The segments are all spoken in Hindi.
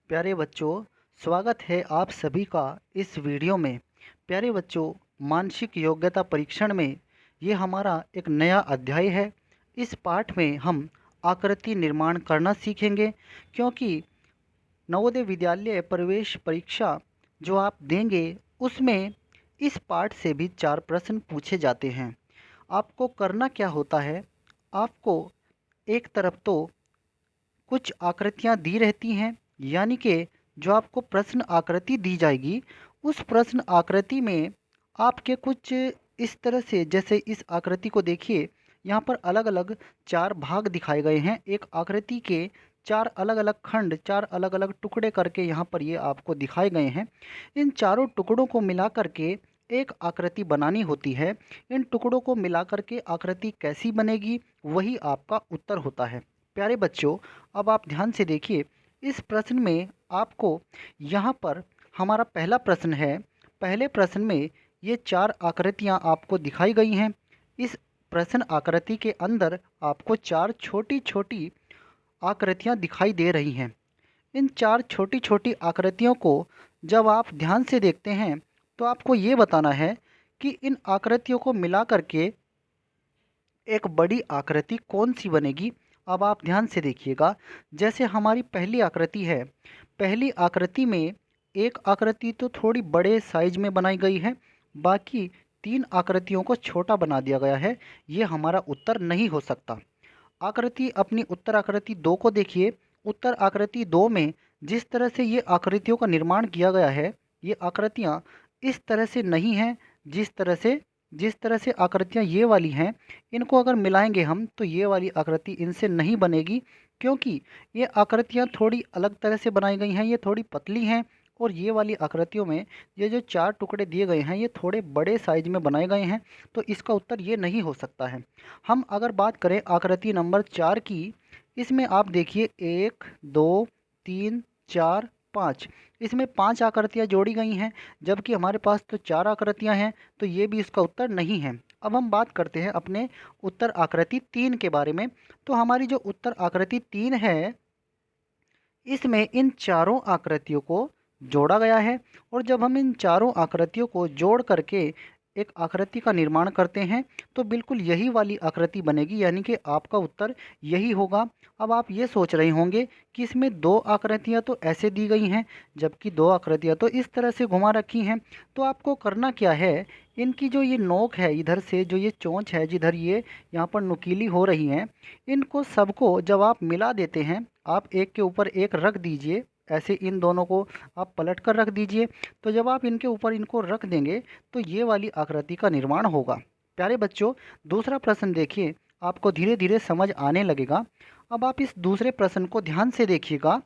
प्यारे बच्चों, स्वागत है आप सभी का इस वीडियो में। प्यारे बच्चों, मानसिक योग्यता परीक्षण में ये हमारा एक नया अध्याय है। इस पाठ में हम आकृति निर्माण करना सीखेंगे, क्योंकि नवोदय विद्यालय प्रवेश परीक्षा जो आप देंगे उसमें इस पाठ से भी 4 प्रश्न पूछे जाते हैं। आपको करना क्या होता है, आपको एक तरफ तो कुछ आकृतियाँ दी रहती हैं, यानी कि जो आपको प्रश्न आकृति दी जाएगी उस प्रश्न आकृति में आपके कुछ इस तरह से, जैसे इस आकृति को देखिए, यहाँ पर अलग अलग 4 भाग दिखाए गए हैं। एक आकृति के 4 अलग अलग खंड, 4 अलग अलग टुकड़े करके यहाँ पर ये आपको दिखाए गए हैं। इन चारों टुकड़ों को मिला करके एक आकृति बनानी होती है। इन टुकड़ों को मिला करके आकृति कैसी बनेगी, वही आपका उत्तर होता है। प्यारे बच्चों, अब आप ध्यान से देखिए, इस प्रश्न में आपको यहाँ पर हमारा पहला प्रश्न है। पहले प्रश्न में ये 4 आकृतियाँ आपको दिखाई गई हैं। इस प्रश्न आकृति के अंदर आपको 4 छोटी छोटी आकृतियाँ दिखाई दे रही हैं। इन 4 छोटी छोटी आकृतियों को जब आप ध्यान से देखते हैं तो आपको ये बताना है कि इन आकृतियों को मिला करके एक बड़ी आकृति कौन सी बनेगी। अब आप ध्यान से देखिएगा, जैसे हमारी पहली आकृति है। पहली आकृति में एक आकृति तो थोड़ी बड़े साइज में बनाई गई है, बाकी 3 आकृतियों को छोटा बना दिया गया है। ये हमारा उत्तर नहीं हो सकता। आकृति अपनी उत्तर आकृति 2 को देखिए। उत्तर आकृति 2 में जिस तरह से ये आकृतियों का निर्माण किया गया है, ये आकृतियाँ इस तरह से नहीं हैं। जिस तरह से आकृतियाँ ये वाली हैं, इनको अगर मिलाएंगे हम तो ये वाली आकृति इनसे नहीं बनेगी, क्योंकि ये आकृतियाँ थोड़ी अलग तरह से बनाई गई हैं। ये थोड़ी पतली हैं, और ये वाली आकृतियों में ये जो 4 टुकड़े दिए गए हैं ये थोड़े बड़े साइज में बनाए गए हैं। तो इसका उत्तर ये नहीं हो सकता है। हम अगर बात करें आकृति नंबर 4 की, इसमें आप देखिए 1 2 3 4 5, इसमें 5 आकृतियाँ जोड़ी गई हैं, जबकि हमारे पास तो 4 आकृतियाँ हैं। तो ये भी इसका उत्तर नहीं है। अब हम बात करते हैं अपने उत्तर आकृति 3 के बारे में। तो हमारी जो उत्तर आकृति 3 है, इसमें इन चारों आकृतियों को जोड़ा गया है, और जब हम इन चारों आकृतियों को जोड़ करके एक आकृति का निर्माण करते हैं तो बिल्कुल यही वाली आकृति बनेगी, यानी कि आपका उत्तर यही होगा। अब आप ये सोच रहे होंगे कि इसमें 2 आकृतियाँ तो ऐसे दी गई हैं, जबकि 2 आकृतियाँ तो इस तरह से घुमा रखी हैं। तो आपको करना क्या है, इनकी जो ये नोक है, इधर से जो ये चोंच है, जिधर ये यहाँ पर नुकीली हो रही हैं, इनको सबको जब आप मिला देते हैं, आप एक के ऊपर एक रख दीजिए। ऐसे इन दोनों को आप पलट कर रख दीजिए। तो जब आप इनके ऊपर इनको रख देंगे तो ये वाली आकृति का निर्माण होगा। प्यारे बच्चों, दूसरा प्रश्न देखिए, आपको धीरे धीरे समझ आने लगेगा। अब आप इस दूसरे प्रश्न को ध्यान से देखिएगा।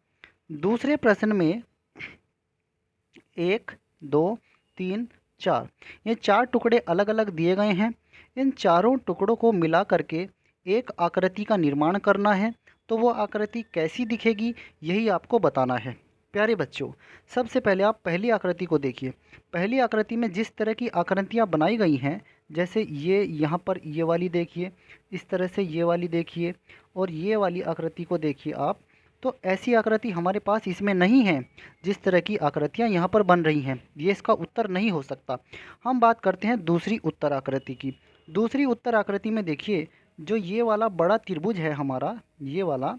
दूसरे प्रश्न में 1 2 3 4, ये 4 टुकड़े अलग अलग दिए गए हैं। इन चारों टुकड़ों को मिला करके एक आकृति का निर्माण करना है। तो वो आकृति कैसी दिखेगी, यही आपको बताना है। प्यारे बच्चों, सबसे पहले आप पहली आकृति को देखिए। पहली आकृति में जिस तरह की आकृतियाँ बनाई गई हैं, जैसे ये यहाँ पर ये वाली देखिए, इस तरह से ये वाली देखिए, और ये वाली आकृति को देखिए आप। तो ऐसी आकृति हमारे पास इसमें नहीं है। जिस तरह की आकृतियाँ यहाँ पर बन रही हैं, ये इसका उत्तर नहीं हो सकता। हम बात करते हैं दूसरी उत्तर आकृति की। दूसरी उत्तर आकृति में देखिए, जो ये वाला बड़ा त्रिभुज है हमारा, ये वाला,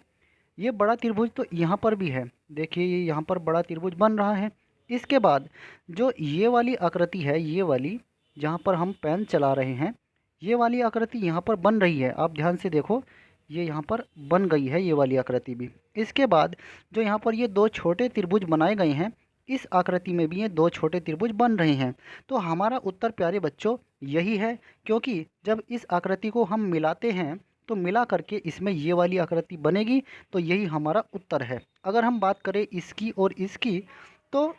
ये बड़ा त्रिभुज तो यहाँ पर भी है। देखिए ये यहाँ पर बड़ा त्रिभुज बन रहा है। इसके बाद जो ये वाली आकृति है, ये वाली जहाँ पर हम पेन चला रहे हैं, ये वाली आकृति यहाँ पर बन रही है। आप ध्यान से देखो, ये यहाँ पर बन गई है ये वाली आकृति भी। इसके बाद जो यहाँ पर ये 2 छोटे त्रिभुज बनाए गए हैं, इस आकृति में भी ये 2 छोटे त्रिभुज बन रहे हैं। तो हमारा उत्तर प्यारे बच्चों यही है, क्योंकि जब इस आकृति को हम मिलाते हैं तो मिला करके इसमें ये वाली आकृति बनेगी। तो यही हमारा उत्तर है। अगर हम बात करें इसकी और इसकी, तो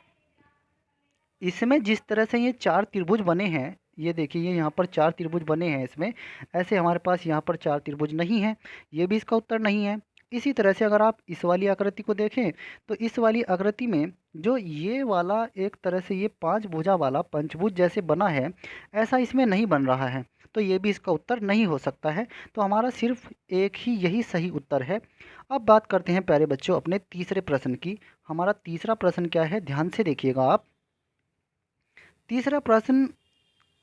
इसमें जिस तरह से ये 4 त्रिभुज बने हैं, ये देखिए ये यहाँ पर 4 त्रिभुज बने हैं इसमें, ऐसे हमारे पास यहाँ पर 4 त्रिभुज नहीं है। ये भी इसका उत्तर नहीं है। इसी तरह से अगर आप इस वाली आकृति को देखें, तो इस वाली आकृति में जो ये वाला एक तरह से ये 5 भुजा वाला पंचभुज जैसे बना है, ऐसा इसमें नहीं बन रहा है। तो ये भी इसका उत्तर नहीं हो सकता है। तो हमारा सिर्फ एक ही यही सही उत्तर है। अब बात करते हैं प्यारे बच्चों अपने तीसरे प्रश्न की। हमारा तीसरा प्रश्न क्या है, ध्यान से देखिएगा आप। तीसरा प्रश्न,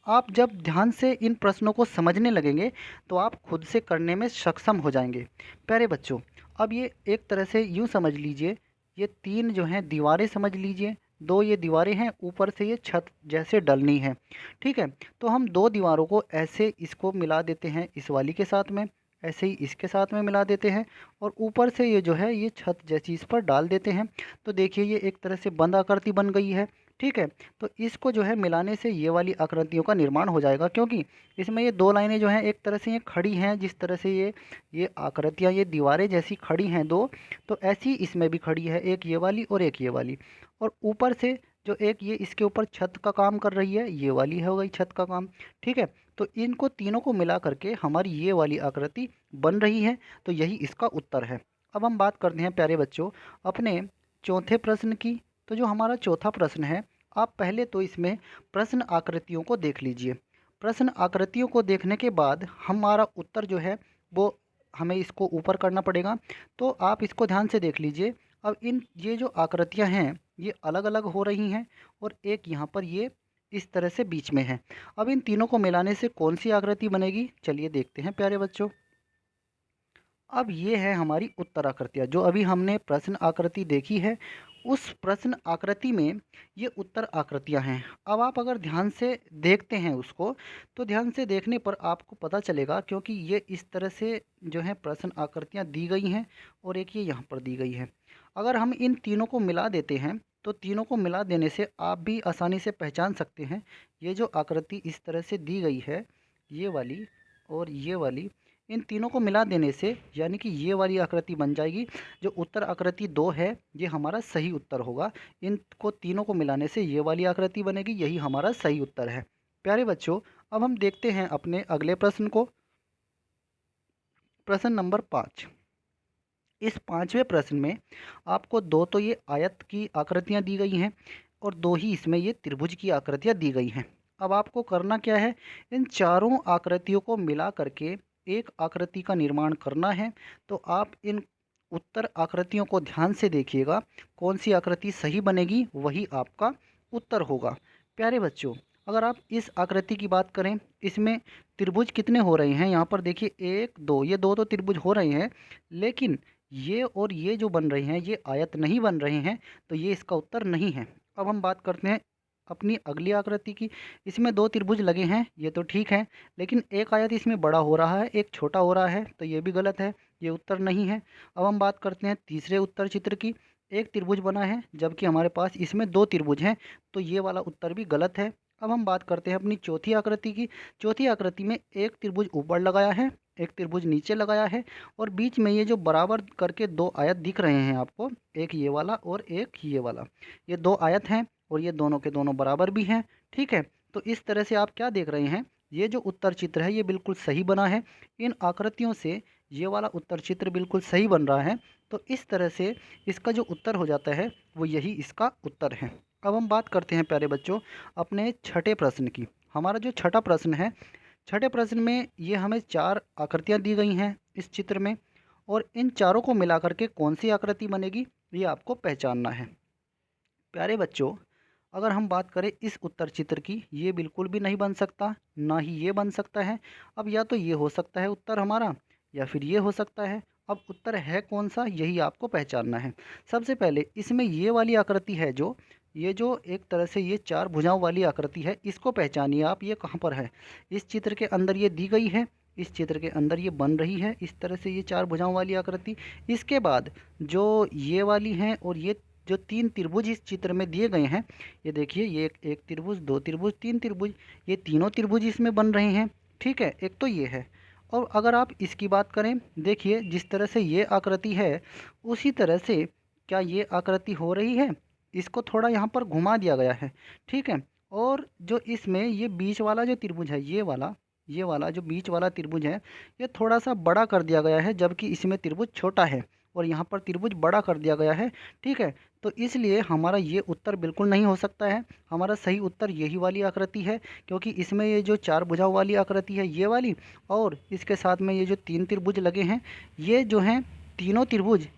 आप जब ध्यान से इन प्रश्नों को समझने लगेंगे तो आप खुद से करने में सक्षम हो जाएंगे। प्यारे बच्चों, अब ये एक तरह से यूँ समझ लीजिए, ये तीन जो हैं दीवारें समझ लीजिए, दो ये दीवारें हैं, ऊपर से ये छत जैसे डलनी है। ठीक है, तो हम दो दीवारों को ऐसे इसको मिला देते हैं इस वाली के साथ में, ऐसे ही इसके साथ में मिला देते हैं, और ऊपर से ये जो है ये छत जैसी इस पर डाल देते हैं। तो देखिए ये एक तरह से बंद आकृति बन गई है। ठीक है, तो इसको जो है मिलाने से ये वाली आकृतियों का निर्माण हो जाएगा, क्योंकि इसमें ये दो लाइनें जो हैं एक तरह से ये खड़ी हैं, जिस तरह से ये आकृतियाँ ये दीवारें जैसी खड़ी हैं दो, तो ऐसी इसमें भी खड़ी है, एक ये वाली और एक ये वाली। और ऊपर से जो एक ये इसके ऊपर छत का काम कर रही है, ये वाली हो गई छत का काम। ठीक है, तो इनको तीनों को मिला करके हमारी ये वाली आकृति बन रही है, तो यही इसका उत्तर है। अब हम बात करते हैं प्यारे बच्चों अपने चौथे प्रश्न की। तो जो हमारा चौथा प्रश्न है, आप पहले तो इसमें प्रश्न आकृतियों को देख लीजिए। प्रश्न आकृतियों को देखने के बाद हमारा उत्तर जो है वो हमें इसको ऊपर करना पड़ेगा। तो आप इसको ध्यान से देख लीजिए। अब ये जो आकृतियां हैं ये अलग अलग हो रही हैं, और एक यहाँ पर ये इस तरह से बीच में है। अब इन तीनों को मिलाने से कौन सी आकृति बनेगी, चलिए देखते हैं प्यारे बच्चों। अब ये है हमारी उत्तर आकृतियाँ, जो अभी हमने प्रश्न आकृति देखी है, उस प्रश्न आकृति में ये उत्तर आकृतियाँ हैं। अब आप अगर ध्यान से देखते हैं उसको, तो ध्यान से देखने पर आपको पता चलेगा, क्योंकि ये इस तरह से जो है प्रश्न आकृतियाँ दी गई हैं, और एक ये यहाँ पर दी गई है। अगर हम इन तीनों को मिला देते हैं, तो तीनों को मिला देने से आप भी आसानी से पहचान सकते हैं, ये जो आकृति इस तरह से दी गई है, ये वाली और ये वाली, इन तीनों को मिला देने से यानी कि ये वाली आकृति बन जाएगी। जो उत्तर आकृति 2 है ये हमारा सही उत्तर होगा। इनको तीनों को मिलाने से ये वाली आकृति बनेगी, यही हमारा सही उत्तर है। प्यारे बच्चों, अब हम देखते हैं अपने अगले प्रश्न को। प्रश्न नंबर 5। इस पाँचवें प्रश्न में आपको दो तो ये आयत की आकृतियाँ दी गई हैं, और दो ही इसमें ये त्रिभुज की आकृतियाँ दी गई हैं। अब आपको करना क्या है, इन चारों आकृतियों को मिला करके एक आकृति का निर्माण करना है। तो आप इन उत्तर आकृतियों को ध्यान से देखिएगा, कौन सी आकृति सही बनेगी वही आपका उत्तर होगा। प्यारे बच्चों, अगर आप इस आकृति की बात करें, इसमें त्रिभुज कितने हो रहे हैं, यहाँ पर देखिए एक दो, ये दो तो त्रिभुज हो रहे हैं, लेकिन ये और ये जो बन रहे हैं ये आयत नहीं बन रहे हैं, तो ये इसका उत्तर नहीं है। अब हम बात करते हैं अपनी अगली आकृति की। इसमें दो त्रिभुज लगे हैं, ये तो ठीक है, लेकिन एक आयत इसमें बड़ा हो रहा है, एक छोटा हो रहा है, तो ये भी गलत है, ये उत्तर नहीं है। अब हम बात करते हैं तीसरे उत्तर चित्र की। एक त्रिभुज बना है, जबकि हमारे पास इसमें दो त्रिभुज हैं, तो ये वाला उत्तर भी गलत है। अब हम बात करते हैं अपनी चौथी आकृति की। चौथी आकृति में एक त्रिभुज ऊपर लगाया है, एक त्रिभुज नीचे लगाया है, और बीच में ये जो बराबर करके दो आयत दिख रहे हैं आपको, एक ये वाला और एक ये वाला, ये दो आयत हैं, और ये दोनों के दोनों बराबर भी हैं। ठीक है, तो इस तरह से आप क्या देख रहे हैं, ये जो उत्तर चित्र है ये बिल्कुल सही बना है। इन आकृतियों से ये वाला उत्तर चित्र बिल्कुल सही बन रहा है। तो इस तरह से इसका जो उत्तर हो जाता है वो यही इसका उत्तर है। अब हम बात करते हैं प्यारे बच्चों अपने छठे प्रश्न की। हमारा जो छठा प्रश्न है, छठे प्रश्न में ये हमें चार आकृतियाँ दी गई हैं इस चित्र में, और इन चारों को मिला करके कौन सी आकृति बनेगी ये आपको पहचानना है। प्यारे बच्चों, अगर हम बात करें इस उत्तर चित्र की, ये बिल्कुल भी नहीं बन सकता, ना ही ये बन सकता है। अब या तो ये हो सकता है उत्तर हमारा, या फिर ये हो सकता है। अब उत्तर है कौन सा यही आपको पहचानना है। सबसे पहले इसमें ये वाली आकृति है, जो ये जो एक तरह से ये चार भुजाओं वाली आकृति है, इसको पहचानिए आप, ये कहाँ पर है। इस चित्र के अंदर ये दी गई है, इस चित्र के अंदर ये बन रही है इस तरह से ये चार भुजाओं वाली आकृति। इसके बाद जो ये वाली हैं और ये जो तीन त्रिभुज इस चित्र में दिए गए हैं, ये देखिए, ये एक त्रिभुज, दो त्रिभुज, तीन त्रिभुज, ये तीनों त्रिभुज इसमें बन रहे हैं। ठीक है, एक तो ये है। और अगर आप इसकी बात करें, देखिए जिस तरह से ये आकृति है उसी तरह से क्या ये आकृति हो रही है, इसको थोड़ा यहाँ पर घुमा दिया गया है। ठीक है, और जो इसमें ये बीच वाला जो त्रिभुज है, ये वाला जो बीच वाला त्रिभुज है, ये थोड़ा सा बड़ा कर दिया गया है, जबकि इसमें त्रिभुज छोटा है। और यहाँ पर त्रिभुज बड़ा कर दिया गया है। ठीक है, तो इसलिए हमारा ये उत्तर बिल्कुल नहीं हो सकता है। हमारा सही उत्तर यही वाली आकृति है, क्योंकि इसमें ये जो चार भुजाओं वाली आकृति है ये वाली, और इसके साथ में ये जो तीन त्रिभुज लगे हैं, ये जो हैं तीनों त्रिभुज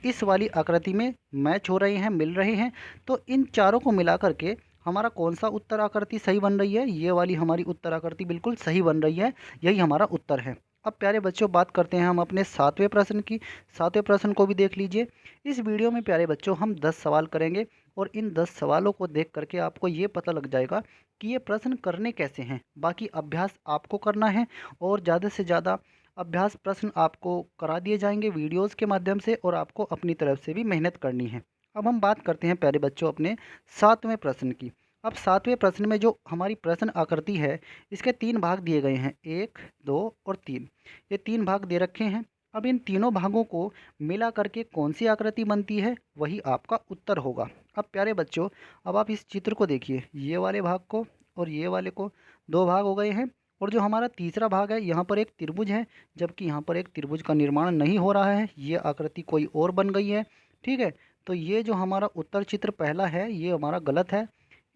इस वाली आकृति में मैच हो रहे हैं, मिल रहे हैं। तो इन चारों को मिला करके हमारा कौन सा उत्तर आकृति सही बन रही है? ये वाली हमारी उत्तर आकृति बिल्कुल सही बन रही है, यही हमारा उत्तर है। अब प्यारे बच्चों बात करते हैं हम अपने सातवें प्रश्न की। सातवें प्रश्न को भी देख लीजिए। इस वीडियो में प्यारे बच्चों हम 10 सवाल करेंगे, और इन 10 सवालों को देख करके आपको ये पता लग जाएगा कि ये प्रश्न करने कैसे हैं। बाकी अभ्यास आपको करना है, और ज़्यादा से ज़्यादा अभ्यास प्रश्न आपको करा दिए जाएंगे वीडियोज़ के माध्यम से, और आपको अपनी तरफ से भी मेहनत करनी है। अब हम बात करते हैं प्यारे बच्चों अपने सातवें प्रश्न की। अब सातवें प्रश्न में जो हमारी प्रश्न आकृति है, इसके तीन भाग दिए गए हैं, 1, 2 और 3। ये तीन भाग दे रखे हैं। अब इन तीनों भागों को मिला करके कौन सी आकृति बनती है, वही आपका उत्तर होगा। अब प्यारे बच्चों, अब आप इस चित्र को देखिए, ये वाले भाग को और ये वाले को, दो भाग हो गए हैं। और जो हमारा तीसरा भाग है, यहाँ पर एक त्रिभुज है, जबकि यहाँ पर एक त्रिभुज का निर्माण नहीं हो रहा है, ये आकृति कोई और बन गई है। ठीक है, तो ये जो हमारा उत्तर चित्र पहला है, ये हमारा गलत है।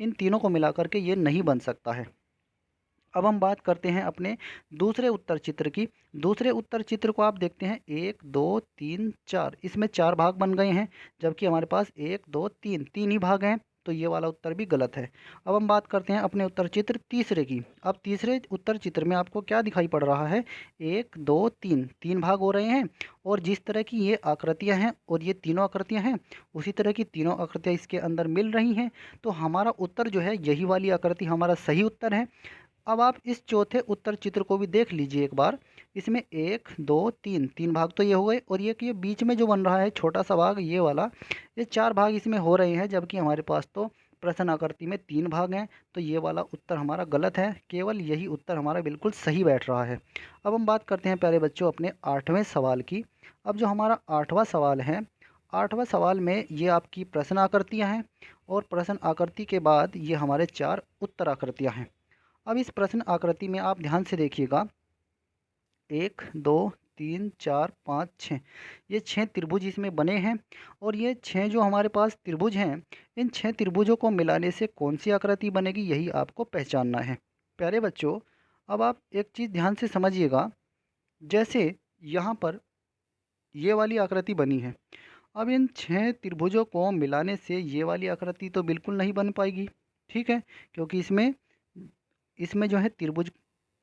इन तीनों को मिला करके ये नहीं बन सकता है। अब हम बात करते हैं अपने दूसरे उत्तर चित्र की। दूसरे उत्तर चित्र को आप देखते हैं, 1, 2, 3, 4, इसमें चार भाग बन गए हैं, जबकि हमारे पास 1, 2, 3 तीन ही भाग हैं, तो ये वाला उत्तर भी गलत है। अब हम बात करते हैं अपने उत्तर चित्र तीसरे की। अब तीसरे उत्तर चित्र में आपको क्या दिखाई पड़ रहा है? 1, 2, 3 तीन भाग हो रहे हैं, और जिस तरह की ये आकृतियाँ हैं और ये तीनों आकृतियाँ हैं, उसी तरह की तीनों आकृतियाँ इसके अंदर मिल रही हैं। तो हमारा उत्तर जो है, यही वाली आकृति हमारा सही उत्तर है। अब आप इस चौथे उत्तर चित्र को भी देख लीजिए एक बार। इसमें 1, 2, 3 तीन भाग तो ये हो गए, और ये बीच में जो बन रहा है छोटा सा भाग, ये वाला, ये चार भाग इसमें हो रहे हैं, जबकि हमारे पास तो प्रश्न आकृति में तीन भाग हैं। तो ये वाला उत्तर हमारा गलत है, केवल यही उत्तर हमारा बिल्कुल सही बैठ रहा है। अब हम बात करते हैं प्यारे बच्चों अपने आठवें सवाल की। अब जो हमारा आठवां सवाल है, आठवां सवाल में ये आपकी प्रश्न आकृतियाँ हैं, और प्रश्न आकृति के बाद ये हमारे चार उत्तर आकृतियाँ हैं। अब इस प्रश्न आकृति में आप ध्यान से देखिएगा, 1, 2, 3, 4, 5, 6, ये 6 त्रिभुज इसमें बने हैं। और ये 6 जो हमारे पास त्रिभुज हैं, इन 6 त्रिभुजों को मिलाने से कौन सी आकृति बनेगी, यही आपको पहचानना है। प्यारे बच्चों, अब आप एक चीज़ ध्यान से समझिएगा। जैसे यहाँ पर ये वाली आकृति बनी है, अब इन 6 त्रिभुजों को मिलाने से ये वाली आकृति तो बिल्कुल नहीं बन पाएगी। ठीक है, क्योंकि इसमें इसमें जो है त्रिभुज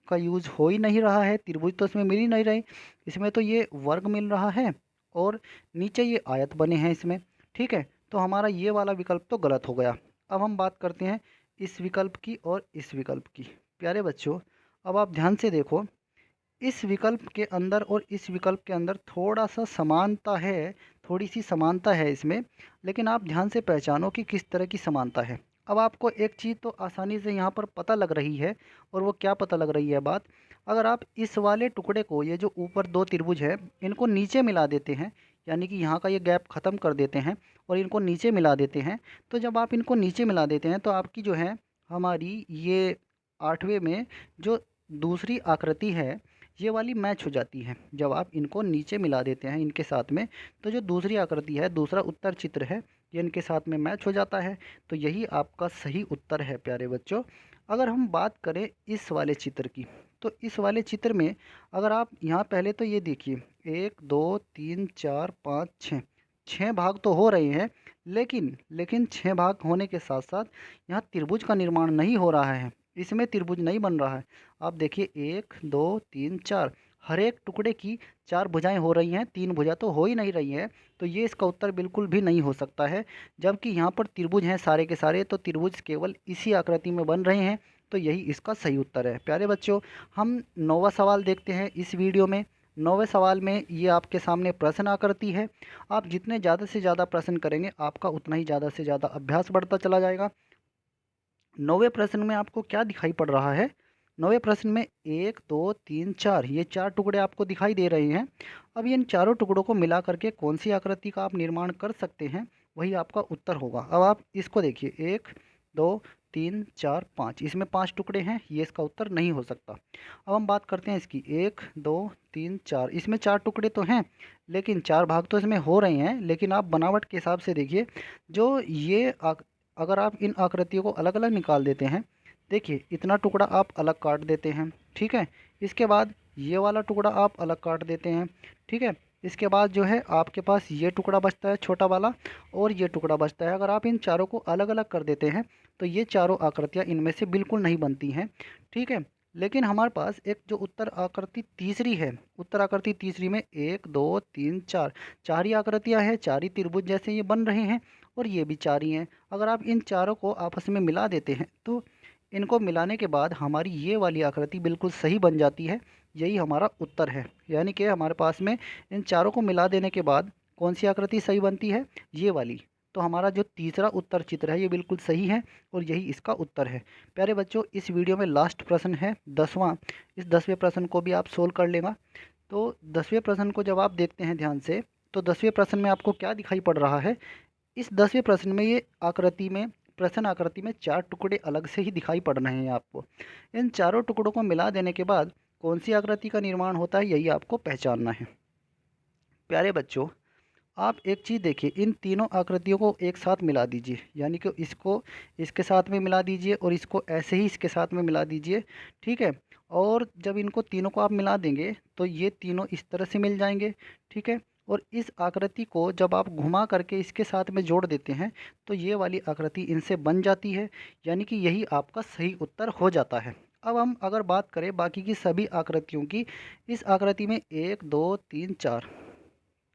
का यूज़ हो ही नहीं रहा है, त्रिभुज तो इसमें मिल ही नहीं रहे। इसमें तो ये वर्ग मिल रहा है, और नीचे ये आयत बने हैं इसमें। ठीक है, तो हमारा ये वाला विकल्प तो गलत हो गया। अब हम बात करते हैं इस विकल्प की और इस विकल्प की। प्यारे बच्चों, अब आप ध्यान से देखो, इस विकल्प के अंदर और इस विकल्प के अंदर थोड़ा सा समानता है, थोड़ी सी समानता है इसमें, लेकिन आप ध्यान से पहचानो कि किस तरह की समानता है। अब आपको एक चीज़ तो आसानी से यहाँ पर पता लग रही है, और वो क्या पता लग रही है बात? अगर आप इस वाले टुकड़े को, ये जो ऊपर दो त्रिभुज है, इनको नीचे मिला देते हैं, यानी कि यहाँ का ये गैप ख़त्म कर देते हैं और इनको नीचे मिला देते हैं, तो जब आप इनको नीचे मिला देते हैं, तो आपकी जो है हमारी ये आठवें में जो दूसरी आकृति है, ये वाली मैच हो जाती है। जब आप इनको नीचे मिला देते हैं इनके साथ में, तो जो दूसरी आकृति है, दूसरा उत्तर चित्र है, ये इनके साथ में मैच हो जाता है। तो यही आपका सही उत्तर है प्यारे बच्चों। अगर हम बात करें इस वाले चित्र की, तो इस वाले चित्र में अगर आप यहाँ पहले तो ये देखिए, 1, 2, 3, 4, 5, 6, 6 भाग तो हो रहे हैं, लेकिन 6 भाग होने के साथ साथ यहाँ त्रिभुज का निर्माण नहीं हो रहा है, इसमें त्रिभुज नहीं बन रहा है। आप देखिए, 1, 2, 3, 4, हर एक टुकड़े की 4 भुजाएं हो रही हैं, 3 भुजा तो हो ही नहीं रही हैं। तो ये इसका उत्तर बिल्कुल भी नहीं हो सकता है, जबकि यहाँ पर त्रिभुज हैं सारे के सारे, तो त्रिभुज केवल इसी आकृति में बन रहे हैं। तो यही इसका सही उत्तर है। प्यारे बच्चों, हम 9वां सवाल देखते हैं इस वीडियो में। 9वें सवाल में ये आपके सामने प्रश्न आकृति है। आप जितने ज़्यादा से ज़्यादा प्रश्न करेंगे, आपका उतना ही ज़्यादा से ज़्यादा अभ्यास बढ़ता चला जाएगा। 9वें प्रश्न में आपको क्या दिखाई पड़ रहा है? 9वें प्रश्न में 1, 2, 3, 4, ये 4 टुकड़े आपको दिखाई दे रहे हैं। अब इन चारों टुकड़ों को मिला करके कौन सी आकृति का आप निर्माण कर सकते हैं, वही आपका उत्तर होगा। अब आप इसको देखिए, 1, 2, 3 4 5, इसमें 5 टुकड़े हैं, ये इसका उत्तर नहीं हो सकता। अब हम बात करते हैं इसकी 1 2 3 4, इसमें 4 टुकड़े तो हैं लेकिन 4 भाग तो इसमें हो रहे हैं, लेकिन आप बनावट के हिसाब से देखिए, जो ये अगर आप इन आकृतियों को अलग अलग निकाल देते हैं, देखिए इतना टुकड़ा आप अलग काट देते हैं, ठीक है। इसके बाद ये वाला टुकड़ा आप अलग काट देते हैं, ठीक है। इसके बाद जो है आपके पास ये टुकड़ा बचता है छोटा वाला, और ये टुकड़ा बचता है। अगर आप इन चारों को अलग अलग कर देते हैं तो ये चारों आकृतियाँ इनमें से बिल्कुल नहीं बनती हैं, ठीक है। लेकिन हमारे पास एक जो उत्तर आकृति तीसरी है, उत्तर आकृति तीसरी में 1 2 3 4, चार ही आकृतियाँ हैं, चार ही त्रिभुज जैसे ये बन रहे हैं, और ये भी चार ही हैं। अगर आप इन चारों को आपस में मिला देते हैं तो इनको मिलाने के बाद हमारी ये वाली आकृति बिल्कुल सही बन जाती है। यही हमारा उत्तर है, यानी कि हमारे पास में इन चारों को मिला देने के बाद कौन सी आकृति सही बनती है, ये वाली। तो हमारा जो तीसरा उत्तर चित्र है ये बिल्कुल सही है, और यही इसका उत्तर है। प्यारे बच्चों, इस वीडियो में लास्ट प्रश्न है 10वां। इस 10वें प्रश्न को भी आप सोल्व कर लेगा। तो 10वें प्रश्न को जब आप देखते हैं ध्यान से, तो 10वें प्रश्न में आपको क्या दिखाई पड़ रहा है। इस 10वें प्रश्न में ये आकृति में, प्रश्न आकृति में 4 टुकड़े अलग से ही दिखाई पड़ रहे हैं आपको। इन चारों टुकड़ों को मिला देने के बाद कौन सी आकृति का निर्माण होता है, यही आपको पहचानना है। प्यारे बच्चों, आप एक चीज़ देखिए, इन तीनों आकृतियों को एक साथ मिला दीजिए, यानी कि इसको इसके साथ में मिला दीजिए और इसको ऐसे ही इसके साथ में मिला दीजिए, ठीक है। और जब इनको तीनों को आप मिला देंगे तो ये तीनों इस तरह से मिल जाएंगे, ठीक है। और इस आकृति को जब आप घुमा करके इसके साथ में जोड़ देते हैं तो ये वाली आकृति इनसे बन जाती है, यानी कि यही आपका सही उत्तर हो जाता है। अब हम अगर बात करें बाकी की सभी आकृतियों की, इस आकृति में 1 2 3 4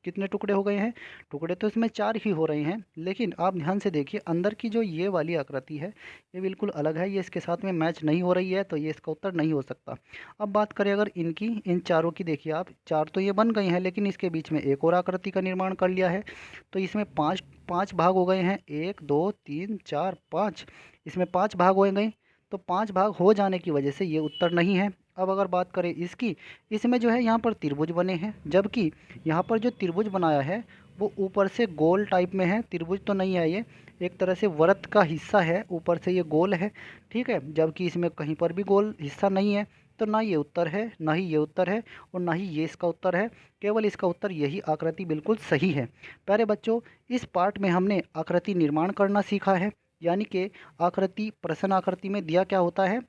कितने टुकड़े हो गए हैं, टुकड़े तो इसमें 4 ही हो रहे हैं, लेकिन आप ध्यान से देखिए अंदर की जो ये वाली आकृति है ये बिल्कुल अलग है, ये इसके साथ में मैच नहीं हो रही है, तो ये इसका उत्तर नहीं हो सकता। अब बात करें अगर इनकी, इन चारों की, देखिए आप, चार तो ये बन गई हैं लेकिन इसके बीच में एक और आकृति का निर्माण कर लिया है, तो इसमें पाँच पाँच भाग हो गए हैं, 1 2 3 4 5, इसमें 5 भाग हो गए, तो 5 भाग हो जाने की वजह से ये उत्तर नहीं है। अब अगर बात करें इसकी, इसमें जो है यहाँ पर त्रिभुज बने हैं, जबकि यहाँ पर जो त्रिभुज बनाया है वो ऊपर से गोल टाइप में है, त्रिभुज तो नहीं है, ये एक तरह से वृत्त का हिस्सा है, ऊपर से ये गोल है, ठीक है। जबकि इसमें कहीं पर भी गोल हिस्सा नहीं है, तो ना ये उत्तर है, ना ही ये उत्तर है, और ना ही ये इसका उत्तर है। केवल इसका उत्तर यही आकृति बिल्कुल सही है। प्यारे बच्चों, इस पार्ट में हमने आकृति निर्माण करना सीखा है, यानी कि आकृति, प्रश्न आकृति में दिया क्या होता है,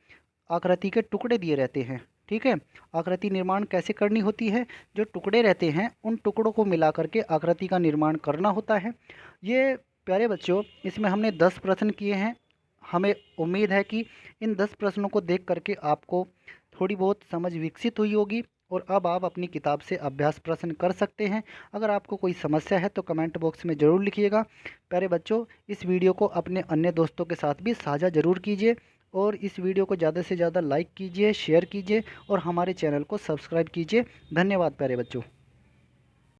आकृति के टुकड़े दिए रहते हैं, ठीक है। आकृति निर्माण कैसे करनी होती है, जो टुकड़े रहते हैं उन टुकड़ों को मिला करके आकृति का निर्माण करना होता है। ये प्यारे बच्चों, इसमें हमने 10 प्रश्न किए हैं। हमें उम्मीद है कि इन 10 प्रश्नों को देख करके आपको थोड़ी बहुत समझ विकसित हुई होगी, और अब आप अपनी किताब से अभ्यास प्रश्न कर सकते हैं। अगर आपको कोई समस्या है तो कमेंट बॉक्स में ज़रूर लिखिएगा। प्यारे बच्चों, इस वीडियो को अपने अन्य दोस्तों के साथ भी साझा ज़रूर कीजिए, और इस वीडियो को ज़्यादा से ज़्यादा लाइक कीजिए, शेयर कीजिए, और हमारे चैनल को सब्सक्राइब कीजिए। धन्यवाद प्यारे बच्चों।